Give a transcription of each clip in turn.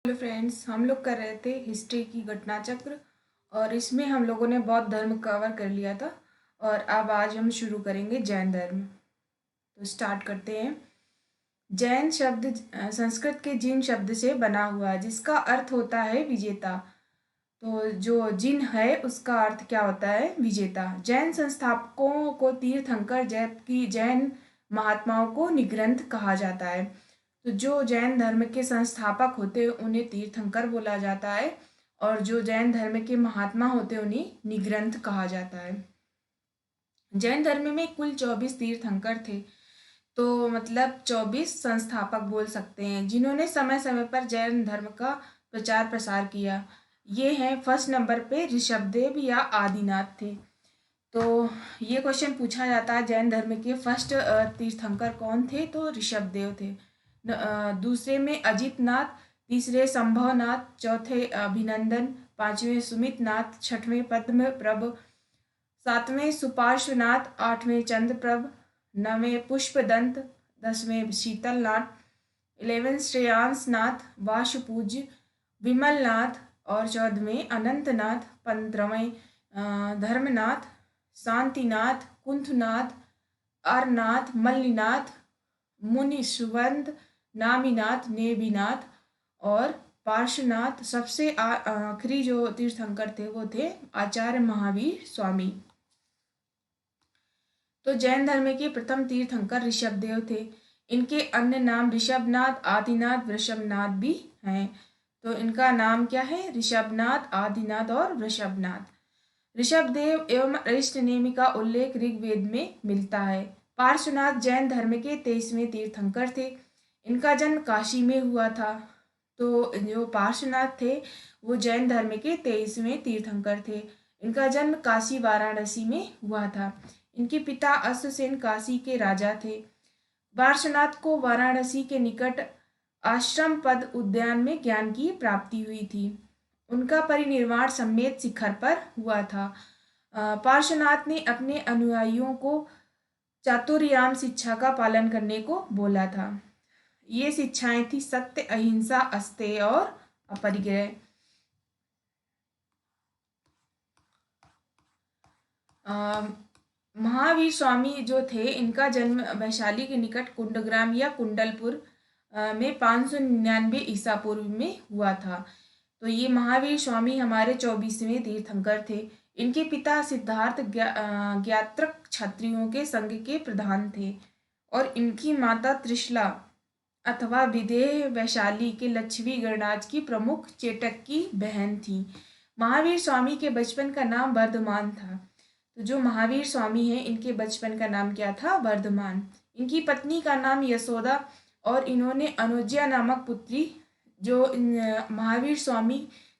Hello friends, हम लोग कर रहे थे हिस्ट्री की घटना चक्र। और इसमें हम लोगों ने बौद्ध धर्म कवर कर लिया था। और अब आज हम शुरू करेंगे जैन धर्म। तो स्टार्ट करते हैं। जैन शब्द संस्कृत के जिन शब्द से बना हुआ है, जिसका अर्थ होता है विजेता। तो जो जिन है उसका अर्थ क्या होता है? विजेता। जैन संस्थापकों को तीर्थंकर जबकि जैन महात्माओं को निग्रंथ कहा जाता है। तो जो जैन धर्म के संस्थापक होते हैं उन्हें तीर्थंकर बोला जाता है, और जो जैन धर्म के महात्मा होते हैं उन्हें निग्रंथ कहा जाता है। जैन धर्म में कुल 24 तीर्थंकर थे। तो मतलब 24 संस्थापक बोल सकते हैं, जिन्होंने समय समय पर जैन धर्म का प्रचार प्रसार किया। ये हैं फर्स्ट नंबर पे ऋषभदेव या आदिनाथ थे। तो ये क्वेश्चन पूछा जाता है, जैन धर्म के फर्स्ट तीर्थंकर कौन थे? तो ऋषभदेव थे। दूसरे में अजितनाथ, तीसरे संभवनाथ, चौथे अभिनंदन, पांचवें सुमितनाथ, छठवें पद्मप्रभ, सातवें सुपार्श्वनाथ, आठवें चंद्रप्रभ, नवें पुष्पदंत, दसवें शीतलनाथ, 11 श्रेयांसनाथ, वाशुपूज्य, विमलनाथ, और 14वें अनंतनाथ, 15वें धर्मनाथ, शांतिनाथ, कुंथनाथ, अरनाथ, मल्लिनाथ, मुनिष्वंद, नामीनाथ, नेमिनाथ और पार्श्वनाथ। सबसे आखिरी जो तीर्थंकर थे वो थे आचार्य महावीर स्वामी। तो जैन धर्म के प्रथम तीर्थंकर ऋषभदेव थे। इनके अन्य नाम ऋषभनाथ, आदिनाथ, वृषभनाथ भी हैं। तो इनका नाम क्या है? ऋषभनाथ, आदिनाथ और वृषभनाथ। ऋषभदेव एवं अरिष्टनेमि का उल्लेख ऋग्वेद में मिलता है। पार्श्वनाथ जैन धर्म के 23वें तीर्थंकर थे। इनका जन्म काशी में हुआ था। तो जो पार्श्वनाथ थे वो जैन धर्म के 23वें तीर्थंकर थे। इनका जन्म काशी वाराणसी में हुआ था। इनके पिता अश्वसेन काशी के राजा थे। पार्श्वनाथ को वाराणसी के निकट आश्रम पद उद्यान में ज्ञान की प्राप्ति हुई थी। उनका परिनिर्वाण सम्मेद शिखर पर हुआ था। पार्श्वनाथ ने अपने अनुयायियों को चातुर्याम शिक्षा का पालन करने को बोला था। ये शिक्षाएं थी सत्य, अहिंसा, अस्तेय और अपरिग्रह। महावीर स्वामी जो थे, इनका जन्म वैशाली के निकट कुंडग्राम या कुंडलपुर में 599 ईसा पूर्व में हुआ था। तो ये महावीर स्वामी हमारे 24वें तीर्थंकर थे। इनके पिता सिद्धार्थ ज्ञात्रक क्षत्रियों के संघ के प्रधान थे, और इनकी माता त्रिशला अथवा विदेह वैशाली के लक्ष्मी गणराज की प्रमुख चेटक की बहन थी। महावीर स्वामी के बचपन का नाम वर्धमान था। तो जो महावीर स्वामी हैं इनके बचपन का नाम क्या था? वर्धमान। इनकी पत्नी का नाम यशोदा, और इन्होंने अनुज्या नामक पुत्री, जो महावीर स्वामी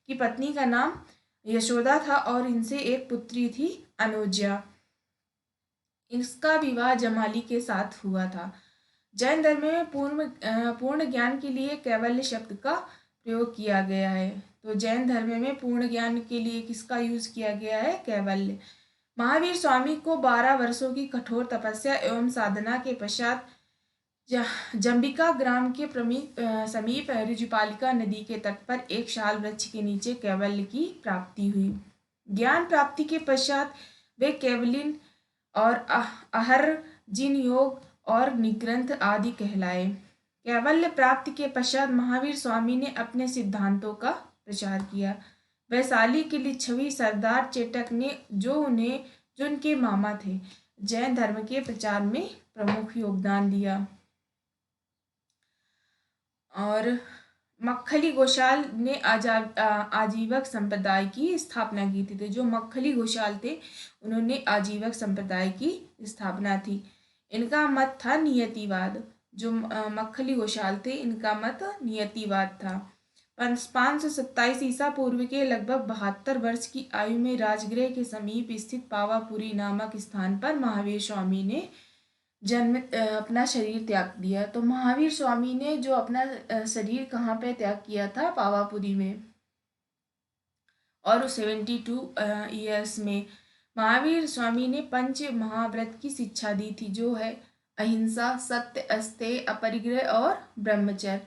की पत्नी का नाम यशोदा था और इनसे एक पुत्री थी अनुज्या। इसका विवाह जमाली के साथ हुआ था। जैन धर्म में पूर्ण ज्ञान के लिए कैवल्य शब्द का प्रयोग किया गया है। तो जैन धर्म में पूर्ण ज्ञान के लिए किसका यूज किया गया है? कैवल्य। महावीर स्वामी को 12 वर्षों की कठोर तपस्या एवं साधना के पश्चात जंबिका ग्राम के समीप ऋजुपालिका नदी के तट पर एक शाल वृक्ष के नीचे कैवल्य की प्राप्ति हुई। ज्ञान प्राप्ति के पश्चात वे कैवलिन और अहर जिन योग और निग्रंथ आदि कहलाए। कैवल्य प्राप्ति के पश्चात महावीर स्वामी ने अपने सिद्धांतों का प्रचार किया। वैशाली के लिच्छवी सरदार चेटक ने, जो उनके मामा थे, जैन धर्म के प्रचार में प्रमुख योगदान दिया। और मक्खली घोषाल ने आजीवक संप्रदाय की स्थापना की थी। तो जो मक्खली घोषाल थे उन्होंने आजीवक संप्रदाय की स्थापना की। इनका मत था नियतिवाद। जो मक्खली घोषाल थे इनका मत नियतिवाद था। 527 ईसा पूर्व के लगभग 72 वर्ष की आयु में राजगृह के समीप स्थित पावापुरी नामक स्थान पर महावीर स्वामी ने अपना शरीर त्याग दिया। तो महावीर स्वामी ने जो अपना शरीर कहाँ पे त्याग किया था? पावापुरी में। और 72 ईयर्स में महावीर स्वामी ने पंच महाव्रत की शिक्षा दी थी, जो है अहिंसा, सत्य, अस्तेय, अपरिग्रह और ब्रह्मचर्य।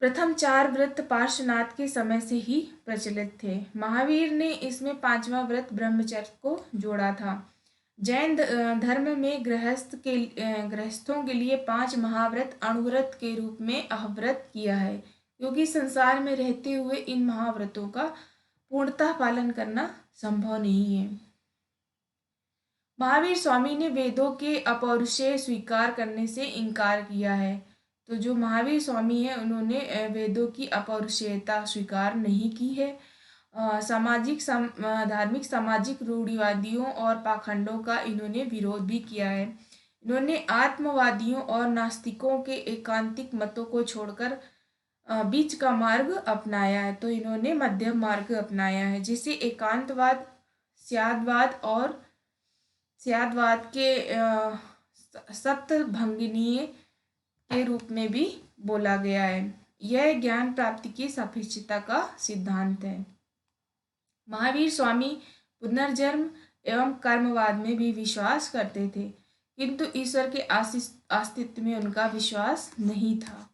प्रथम 4 व्रत पार्श्वनाथ के समय से ही प्रचलित थे। महावीर ने इसमें 5वां व्रत ब्रह्मचर्य को जोड़ा था। जैन धर्म में गृहस्थों के लिए 5 महाव्रत अणुव्रत के रूप में अहव्रत किया है, क्योंकि संसार में रहते हुए इन महाव्रतों का पूर्णतः पालन करना संभव नहीं है। महावीर स्वामी ने वेदों के अपौरुषेय स्वीकार करने से इनकार किया है। तो जो महावीर स्वामी है उन्होंने वेदों की अपौरुषेयता स्वीकार नहीं की है। धार्मिक सामाजिक रूढ़िवादियों और पाखंडों का इन्होंने विरोध भी किया है। इन्होंने आत्मवादियों और नास्तिकों के एकांतिक मतों को छोड़कर बीच का मार्ग अपनाया है। तो इन्होंने मध्यम मार्ग अपनाया है, जिसे एकांतवाद, स्यादवाद के सप्तभंगिनीय के रूप में भी बोला गया है। यह ज्ञान प्राप्ति की सापेक्षता का सिद्धांत है। महावीर स्वामी पुनर्जन्म एवं कर्मवाद में भी विश्वास करते थे, किंतु ईश्वर के अस्तित्व में उनका विश्वास नहीं था।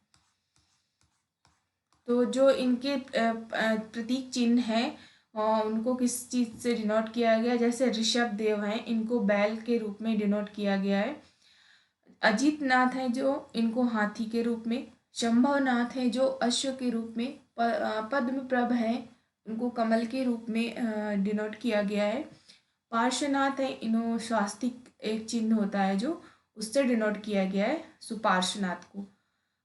तो जो इनके प्रतीक चिन्ह हैं उनको किस चीज़ से डिनोट किया गया, जैसे ऋषभ देव हैं, इनको बैल के रूप में डिनोट किया गया है। अजीत नाथ हैं जो इनको हाथी के रूप में, शंभव नाथ हैं जो अश्व के रूप में, पद्म प्रभ हैं उनको कमल के रूप में डिनोट किया गया है। पार्श्वनाथ है, इन्हों स्वास्तिक एक चिन्ह होता है जो उससे डिनोट किया गया है सुपार्श्वनाथ को।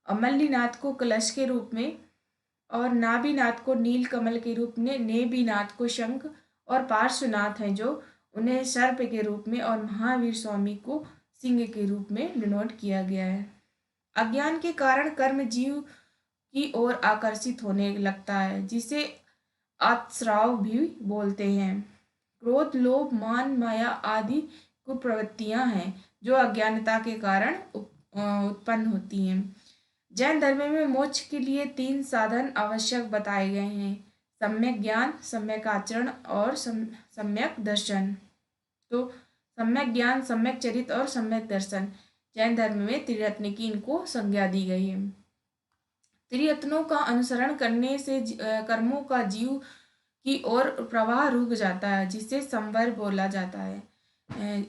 अमल्लीनाथ को कलश के रूप में और नाभिनाथ को नील कमल के रूप में, नेभिनाथ को शंख और पार्श्वनाथ हैं जो उन्हें सर्प के रूप में और महावीर स्वामी को सिंह के रूप में डिनोट किया गया है। अज्ञान के कारण कर्म जीव की ओर आकर्षित होने लगता है, जिसे आत्स्राव भी बोलते हैं। क्रोध, लोभ, मान, माया आदि कुप्रवृत्तियां हैं जो अज्ञानता के कारण उत्पन्न होती हैं। जैन धर्म में मोक्ष के लिए 3 साधन आवश्यक बताए गए हैं: सम्यक ज्ञान, सम्यक आचरण और सम्यक दर्शन। तो सम्यक ज्ञान, सम्यक चरित्र और सम्यक दर्शन जैन धर्म में त्रिरत्न की इनको संज्ञा दी गई है। त्रिरत्नों का अनुसरण करने से कर्मों का जीव की ओर प्रवाह रुक जाता है, जिसे संवर बोला जाता है।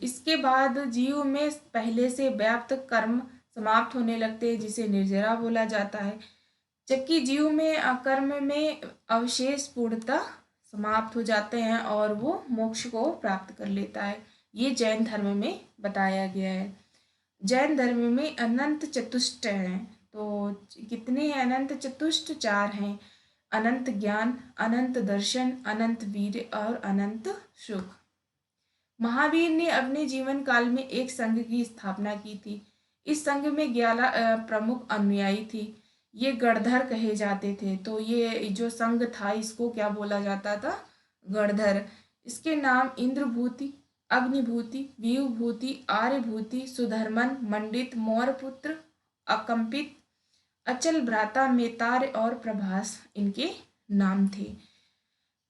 इसके बाद जीव में पहले से व्याप्त कर्म समाप्त होने लगते हैं, जिसे निर्जरा बोला जाता है, जबकि जीव में कर्म में अवशेष पूर्णतः समाप्त हो जाते हैं और वो मोक्ष को प्राप्त कर लेता है। ये जैन धर्म में बताया गया है। जैन धर्म में अनंत चतुष्ट हैं। तो कितने हैं अनंत चतुष्ट? 4 हैं: अनंत ज्ञान, अनंत दर्शन, अनंत वीर और अनंत सुख। महावीर ने अपने जीवन काल में एक संघ की स्थापना की थी। इस संघ में 11 प्रमुख अनुयायी थी। ये गणधर कहे जाते थे। तो ये जो संघ था इसको क्या बोला जाता था? गणधर। इसके नाम इंद्रभूति, अग्निभूति, विभूति, आर्यभूति, सुधर्मन, मंडित, मौरपुत्र, अकंपित, अचल भ्राता, मेतार और प्रभास इनके नाम थे।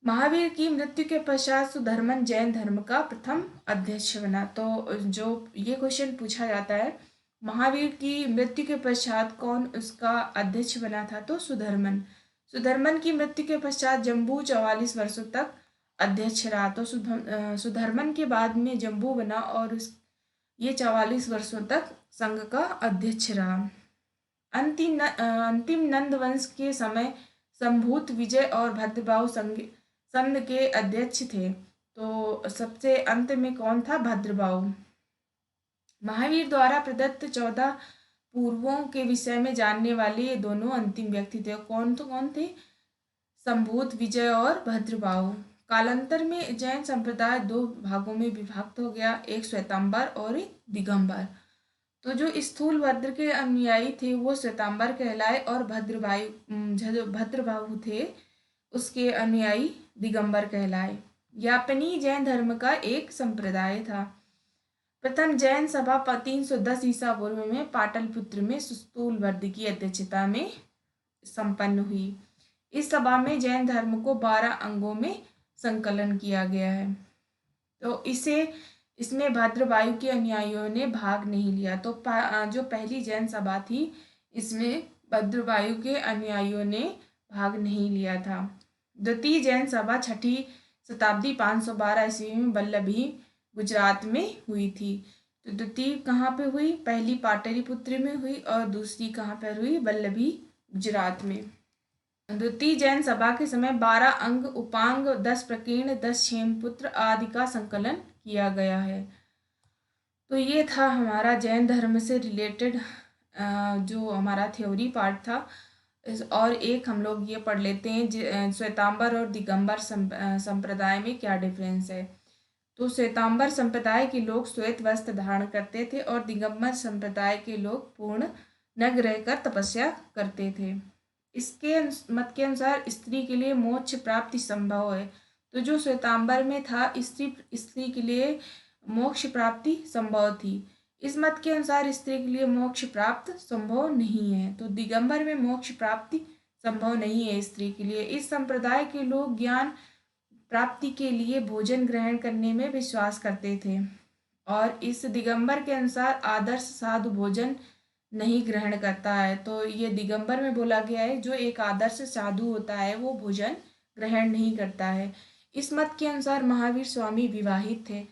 महावीर की मृत्यु के पश्चात सुधर्मन जैन धर्म का प्रथम अध्यक्ष बना। तो जो ये क्वेश्चन पूछा जाता है, महावीर की मृत्यु के पश्चात कौन उसका अध्यक्ष बना था? तो सुधर्मन। सुधर्मन की मृत्यु के पश्चात जम्बू 44 वर्षों तक अध्यक्ष रहा। तो सुधर्मन के बाद में जम्बू बना और ये 44 वर्षों तक संघ का अध्यक्ष रहा। अंतिम नंद वंश के समय संभूत, विजय और भद्रबाहु संघ के अध्यक्ष थे। तो सबसे अंत में कौन था? भद्रबाहु। महावीर द्वारा प्रदत्त 14 पूर्वों के विषय में जानने वाले ये दोनों अंतिम व्यक्ति थे। कौन थे? संभूत, विजय और भद्रबाहु। कालांतर में जैन संप्रदाय 2 भागों में विभक्त हो गया, एक श्वेतांबर और एक दिगंबर। तो जो स्थूल भद्र के अनुयायी थे वो श्वेतांबर कहलाए और भद्रबाहु थे उसके अनुयायी दिगंबर कहलाए। यापनी जैन धर्म का एक संप्रदाय था। प्रथम जैन सभा 310 ईसा पूर्व में पाटलिपुत्र में स्थूल भद्र की अध्यक्षता में संपन्न हुई। इस सभा में जैन धर्म को 12 अंगों में संकलन किया गया है। तो इसमें भद्रबाहु के अनुयायियों ने भाग नहीं लिया। तो जो पहली जैन सभा थी इसमें भद्रवायु के अनुयायियों ने भाग नहीं लिया था। द्वितीय जैन सभा 6ठी शताब्दी 512 ईस्वी में वल्लभी गुजरात में हुई थी। तो द्वितीय कहाँ पे हुई? पहली पाटलिपुत्र में हुई और दूसरी कहाँ पर हुई? वल्लभी गुजरात में। द्वितीय जैन सभा के समय 12 अंग, उपांग, 10 प्रकीर्ण, 10 क्षेमपुत्र आदि का संकलन किया गया है। तो ये था हमारा जैन धर्म से रिलेटेड जो हमारा थ्योरी पार्ट था। और एक हम लोग ये पढ़ लेते हैं श्वेतांबर और दिगंबर संप्रदाय में क्या डिफरेंस है। तो श्वेतांबर संप्रदाय के लोग श्वेत वस्त्र धारण करते थे और दिगंबर संप्रदाय के लोग पूर्ण नग्न रहकर तपस्या करते थे। इसके मत के अनुसार स्त्री के लिए मोक्ष प्राप्ति संभव है। तो जो श्वेतांबर में था, स्त्री के लिए मोक्ष प्राप्ति संभव थी। इस मत के अनुसार स्त्री के लिए मोक्ष प्राप्त संभव नहीं है। तो दिगंबर में मोक्ष प्राप्ति संभव नहीं है स्त्री के लिए। इस संप्रदाय के लोग ज्ञान प्राप्ति के लिए भोजन ग्रहण करने में विश्वास करते थे और इस दिगंबर के अनुसार आदर्श साधु भोजन नहीं ग्रहण करता है। तो ये दिगंबर में बोला गया है, जो एक आदर्श साधु होता है वो भोजन ग्रहण नहीं करता है। इस मत के अनुसार महावीर स्वामी विवाहित थे।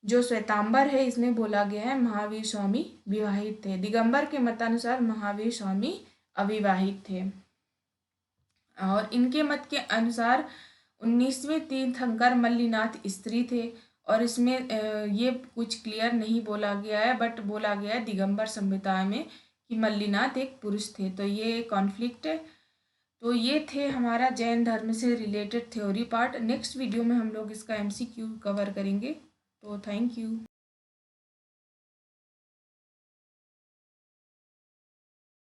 जो श्वेतांबर है इसमें बोला गया है महावीर स्वामी विवाहित थे। दिगंबर के मतानुसार महावीर स्वामी अविवाहित थे। और इनके मत के अनुसार 19वें तीर्थंकर मल्लिनाथ स्त्री थे। और इसमें ये कुछ क्लियर नहीं बोला गया है, बट बोला गया है दिगंबर संहिता में कि मल्लिनाथ एक पुरुष थे। तो ये कॉन्फ्लिक्ट है। तो ये थे हमारा जैन धर्म से related theory part. Next video में हम लोग इसका MCQ कवर करेंगे। तो थैंक यू।